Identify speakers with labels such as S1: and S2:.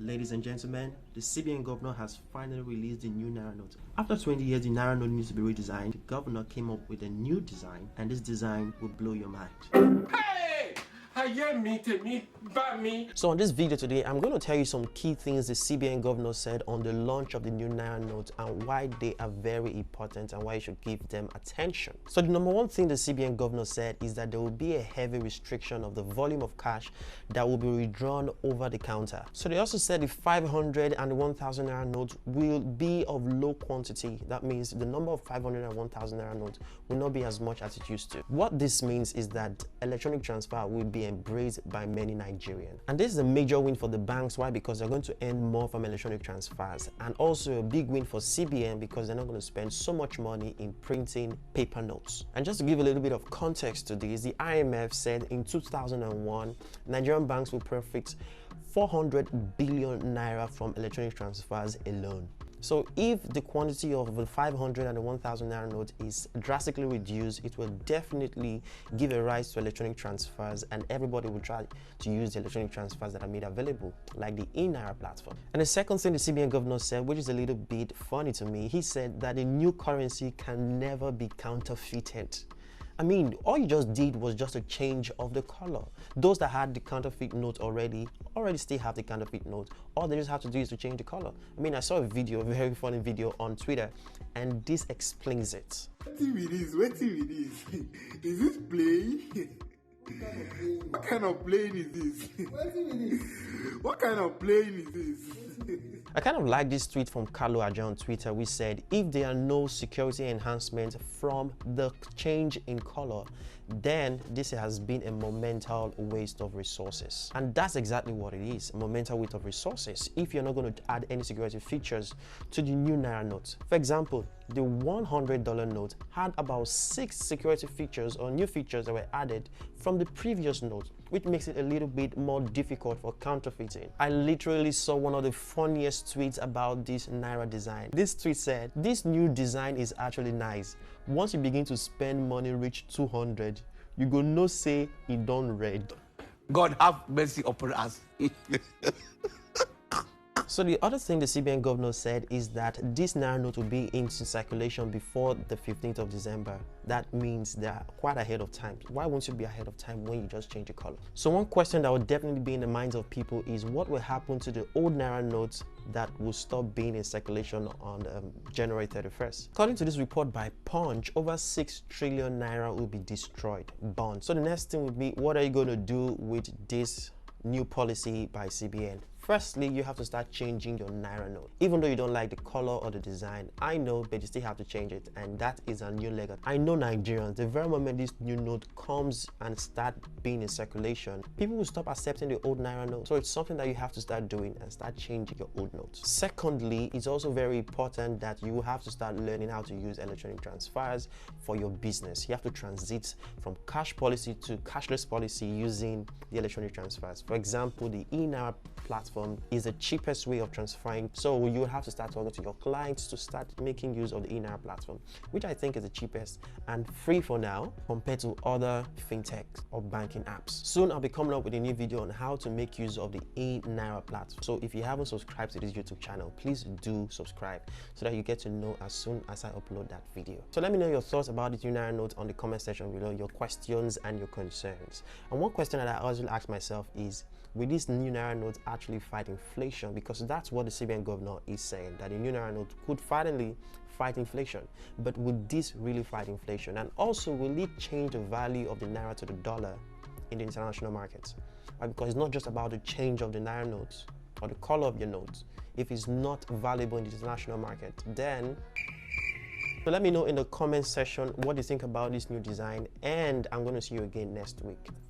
S1: Ladies and gentlemen, the CBN governor has finally released the new Naira Note. After 20 years, the Naira Note needs to be redesigned. The governor came up with a new design, and this design will blow your mind. So on this video today, I'm going to tell you some key things the CBN governor said on the launch of the new Naira Note and why they are very important and why you should give them attention. So the number one thing the CBN governor said is that there will be a heavy restriction of the volume of cash that will be withdrawn over the counter. So they also said the 500 and the 1000 Naira notes will be of low quantity. That means the number of 500 and 1000 Naira notes will not be as much as it used to. What this means is that electronic transfer will be embraced by many Nigerians. And this is a major win for the banks. Why? Because they're going to earn more from electronic transfers, and also a big win for CBN because they're not going to spend so much money in printing paper notes. And just to give a little bit of context to this, the IMF said in 2001, Nigerian banks will profit 400 billion naira from electronic transfers alone. So if the quantity of the 500 and the 1000 Naira note is drastically reduced, it will definitely give a rise to electronic transfers, and everybody will try to use the electronic transfers that are made available, like the Naira platform. And the second thing the CBN governor said, which is a little bit funny to me, he said that the new currency can never be counterfeited. I mean, all you just did was just a change of the color. Those that had the counterfeit note already still have the counterfeit note. All they just have to do is to change the color. I mean, I saw a video, a very funny video on Twitter, and this explains it.
S2: What TV is this playing? What kind of playing is this? What kind of playing is this?
S1: I kind of like this tweet from Carlo Aja on Twitter, which said, if there are no security enhancements from the change in color, then this has been a monumental waste of resources. And that's exactly what it is, a monumental waste of resources if you're not going to add any security features to the new Naira note. For example, the $100 note had about 6 security features or new features that were added from the previous note, which makes it a little bit more difficult for counterfeiting. I literally saw one of the funniest tweets about this Naira design. This tweet said, "This new design is actually nice. Once you begin to spend money reach 200, you go no say it done red."
S3: God have mercy upon us.
S1: So the other thing the CBN governor said is that this Naira note will be into circulation before the 15th of December. That means they're quite ahead of time. Why won't you be ahead of time when you just change the color? So one question that will definitely be in the minds of people is what will happen to the old Naira notes that will stop being in circulation on January 31st. According to this report by Punch, over 6 trillion Naira will be destroyed, burned. So the next thing would be, what are you going to do with this new policy by CBN? Firstly, you have to start changing your Naira note. Even though you don't like the color or the design, I know, but you still have to change it, and that is a new leg. I know Nigerians, the very moment this new note comes and start being in circulation, people will stop accepting the old Naira note. So it's something that you have to start doing and start changing your old notes. Secondly, it's also very important that you have to start learning how to use electronic transfers for your business. You have to transit from cash policy to cashless policy using the electronic transfers. For example, the Naira platform is the cheapest way of transferring, so you have to start talking to your clients to start making use of the Naira platform, which I think is the cheapest and free for now compared to other fintech or banking apps. Soon I'll be coming up with a new video on how to make use of the Naira platform. So if you haven't subscribed to this YouTube channel, please do subscribe so that you get to know as soon as I upload that video. So let me know your thoughts about the new Naira note on the comment section below, your questions and your concerns. And one question that I always ask myself is, will this new Naira note actually fight inflation? Because that's what the CBN governor is saying, that the new Naira note could finally fight inflation. But would this really fight inflation? And also, will it change the value of the Naira to the dollar in the international markets? Because it's not just about the change of the Naira notes or the color of your notes. If it's not valuable in the international market, then... So let me know in the comment section what you think about this new design, and I'm going to see you again next week.